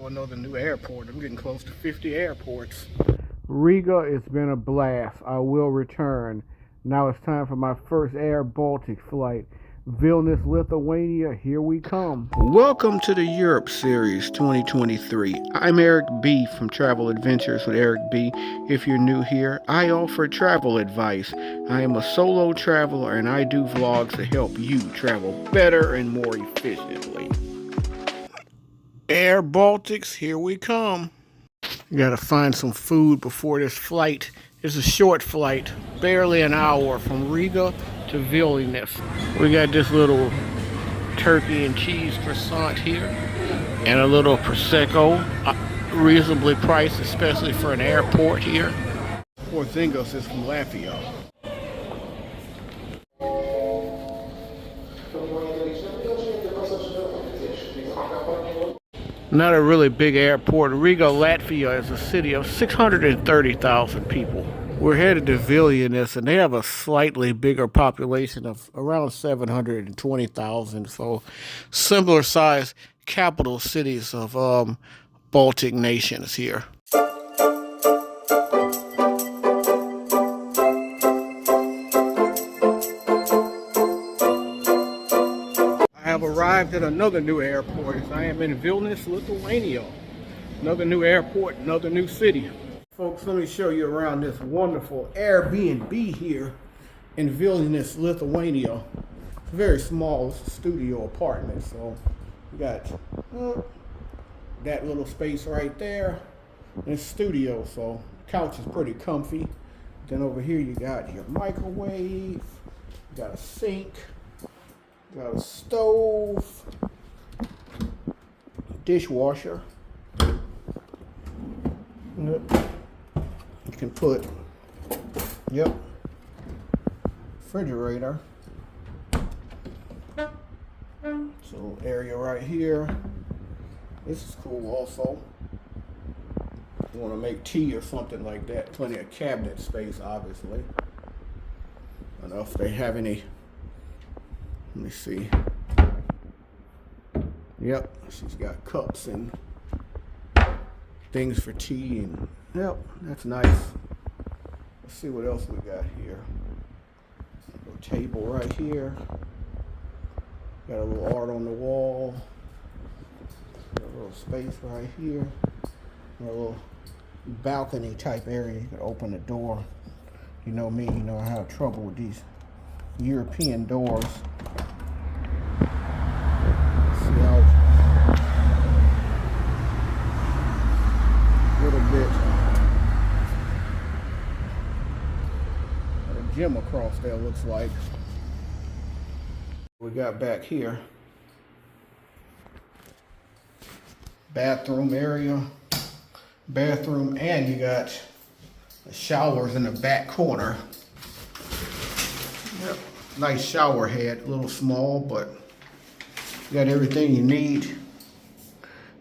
Another new airport. I'm getting close to 50 airports. Riga, it's been a blast. I will return. Now it's time for my first Air Baltic flight. Vilnius, Lithuania, here we come. Welcome to the Europe Series 2023. I'm Eric B. from Travel Adventures with Eric B. If you're new here, I offer travel advice. I am a solo traveler and I do vlogs to help you travel better and more efficiently. Air Baltics, here we come. You gotta find some food before this flight. It's a short flight, barely an hour from Riga to Vilnius. We got this little turkey and cheese croissant here and a little Prosecco, reasonably priced, especially for an airport here. Porzingos is from Latvia. Not a really big airport. Riga, Latvia is a city of 630,000 people. We're headed to Vilnius, and they have a slightly bigger population of around 720,000. So similar size capital cities of Baltic nations here. I have arrived at another new airport. I am in Vilnius, Lithuania. Another new airport, another new city. Folks, let me show you around this wonderful Airbnb here in Vilnius, Lithuania. It's very small. It's a studio apartment. So you got that little space right there. And it's studio, so the couch is pretty comfy. Then over here you got your microwave, you got a sink, got a stove, dishwasher. You can put, refrigerator. So area right here. This is cool also. You want to make tea or something like that. Plenty of cabinet space, obviously. I don't know if they have any. Let me see. Yep, she's got cups and things for tea, and yep, that's nice. Let's see what else we got here. A table right here. Got a little art on the wall. Got a little space right here. Got a little balcony type area. You can open the door. You know me, you know I have trouble with these European doors. Gym across there, looks like. We got back here, bathroom area, bathroom, and you got the showers in the back corner. Yep, nice shower head, a little small, but you got everything you need. You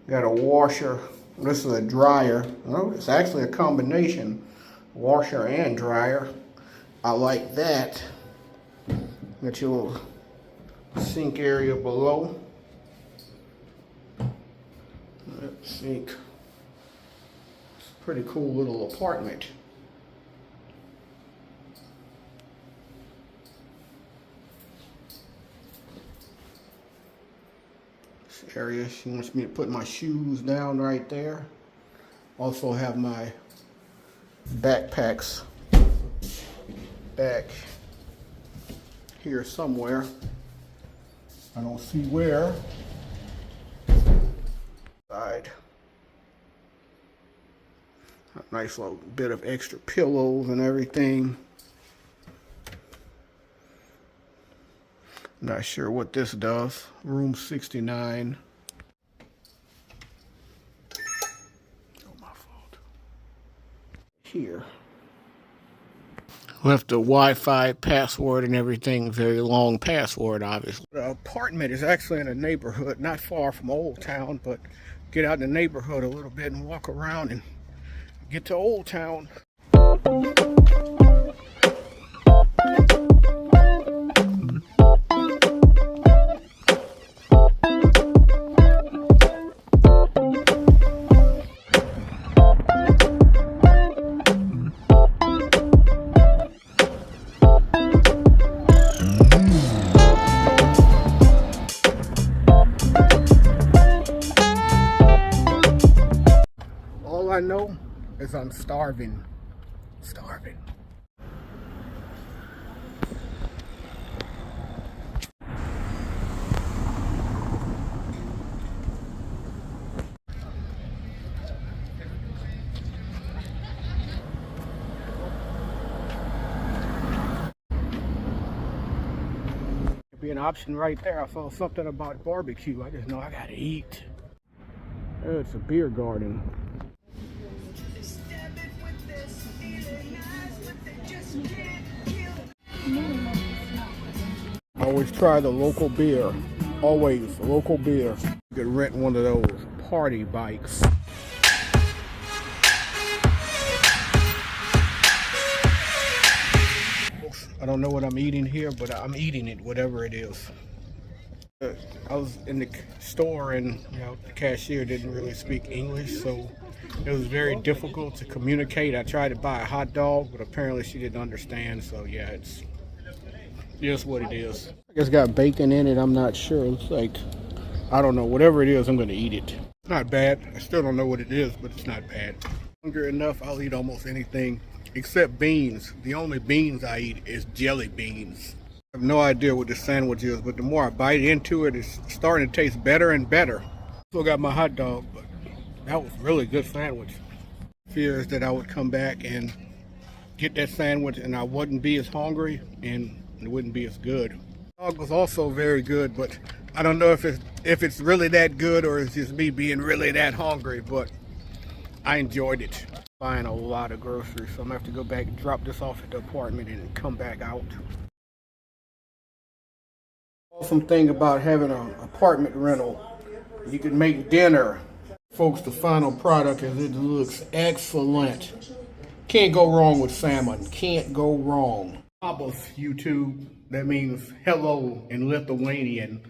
got a washer. This is a dryer. Oh, it's actually a combination, washer and dryer. I like that. Got your little sink area below. Sink. It's a pretty cool little apartment. This area, she wants me to put my shoes down right there. Also have my backpacks back here somewhere. I don't see where. Side. A nice little bit of extra pillows and everything. Not sure what this does. Room 69. Oh, my fault. Here. Left the Wi-Fi password and everything, very long password, obviously. The apartment is actually in a neighborhood not far from Old Town, but get out in the neighborhood a little bit and walk around and get to Old Town. I know is I'm starving. Starving. Be an option right there. I saw something about barbecue. I just know I gotta eat. Oh, it's a beer garden. Always try the local beer. Always local beer. You could rent one of those party bikes. I don't know what I'm eating here, but I'm eating it, whatever it is. I was in the store and the cashier didn't really speak English, so it was very difficult to communicate. I tried to buy a hot dog, but apparently she didn't understand, so yeah, it's just what it is. I guess it's got bacon in it, I'm not sure. It's like, I don't know, whatever it is, I'm gonna eat it. It's not bad. I still don't know what it is, but it's not bad. Hungry enough, I'll eat almost anything except beans. The only beans I eat is jelly beans. I have no idea what this sandwich is, but the more I bite into it, it's starting to taste better and better. Still got my hot dog, but that was really good sandwich. Fears that I would come back and get that sandwich and I wouldn't be as hungry and it wouldn't be as good. The dog was also very good, but I don't know if it's really that good or it's just me being really that hungry, but I enjoyed it. Buying a lot of groceries, so I'm gonna have to go back and drop this off at the apartment and come back out. Awesome thing about having an apartment rental, you can make dinner. Folks, the final product is it looks excellent. Can't go wrong with salmon. Can't go wrong. Abos YouTube, that means hello in Lithuanian.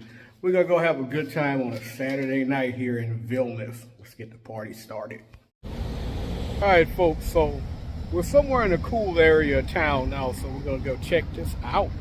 We're gonna go have a good time on a Saturday night here in Vilnius. Let's get the party started. All right, folks, so we're somewhere in a cool area of town now, so we're gonna go check this out.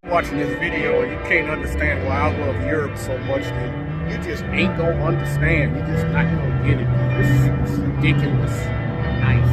Watching this video and you can't understand why I love Europe so much, then you just ain't gonna understand. You're just not gonna get it. This is ridiculous. Nice.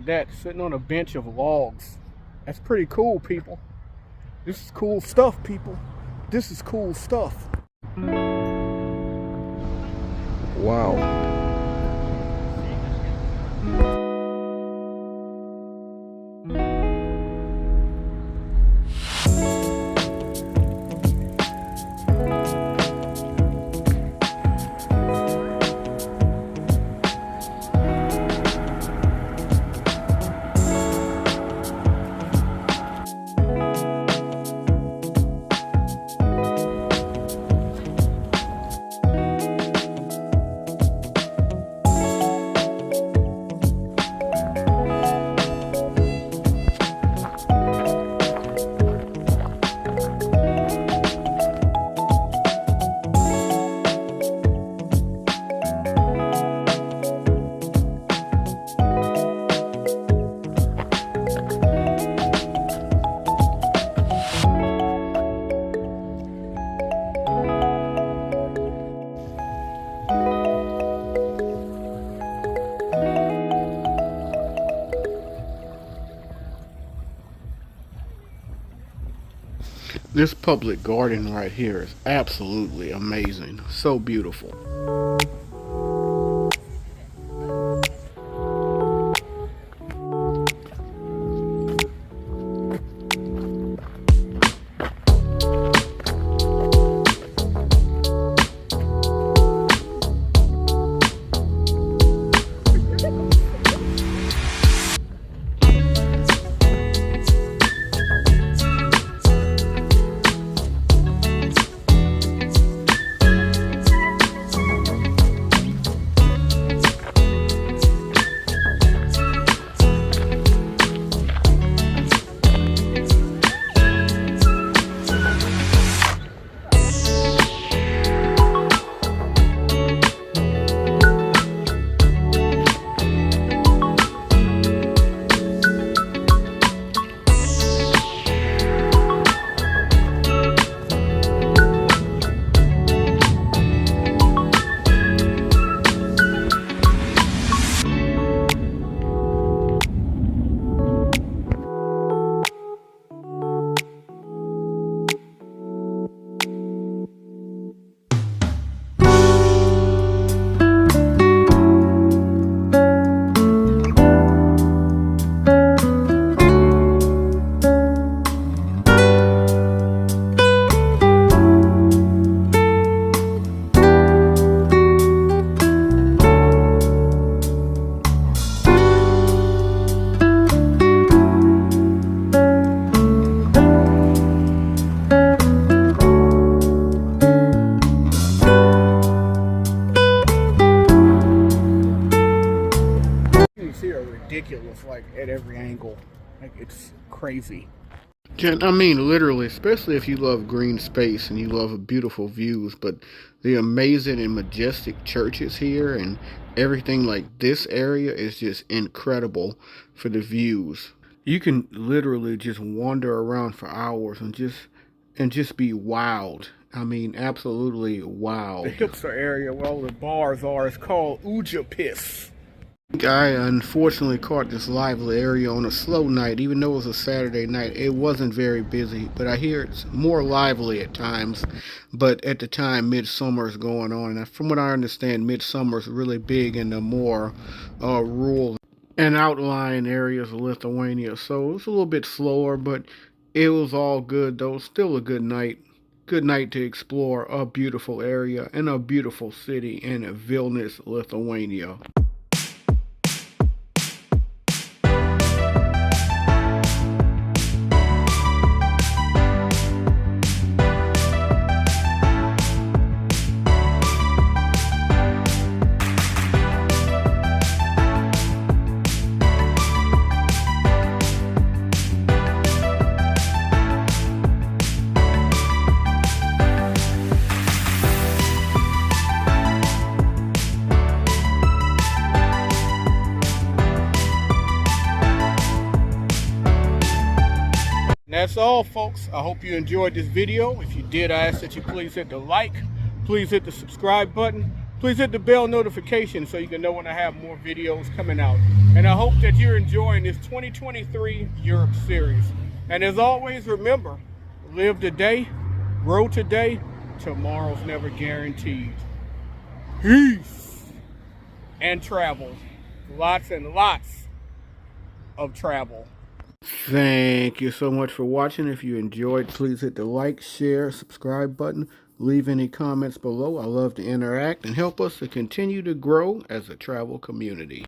That sitting on a bench of logs. That's pretty cool, people. This is cool stuff, people. This is cool stuff. Wow. This public garden right here is absolutely amazing. So beautiful. Ridiculous, like at every angle. Like, it's crazy. Yeah, I mean, literally, especially if you love green space and you love beautiful views, but the amazing and majestic churches here and everything, like this area is just incredible for the views. You can literally just wander around for hours and just be wowed. I mean, absolutely wowed. The hipster area where all the bars are is called Ujapis. I unfortunately caught this lively area on a slow night. Even though it was a Saturday night, it wasn't very busy, but I hear it's more lively at times. But at the time, midsummer is going on, and from what I understand, midsummer is really big in the more rural and outlying areas of Lithuania. So it was a little bit slower, but it was all good though. Still a good night. Good night to explore a beautiful area and a beautiful city in Vilnius, Lithuania. That's all, folks. I hope you enjoyed this video. If you did, I ask that you please hit the like, please hit the subscribe button, please hit the bell notification so you can know when I have more videos coming out. And I hope that you're enjoying this 2023 Europe series. And as always, remember, live today, grow today, tomorrow's never guaranteed. Peace. and travel. Lots and lots of travel. Thank you so much for watching. If you enjoyed, please hit the like, share, subscribe button. Leave any comments below. I love to interact and help us to continue to grow as a travel community.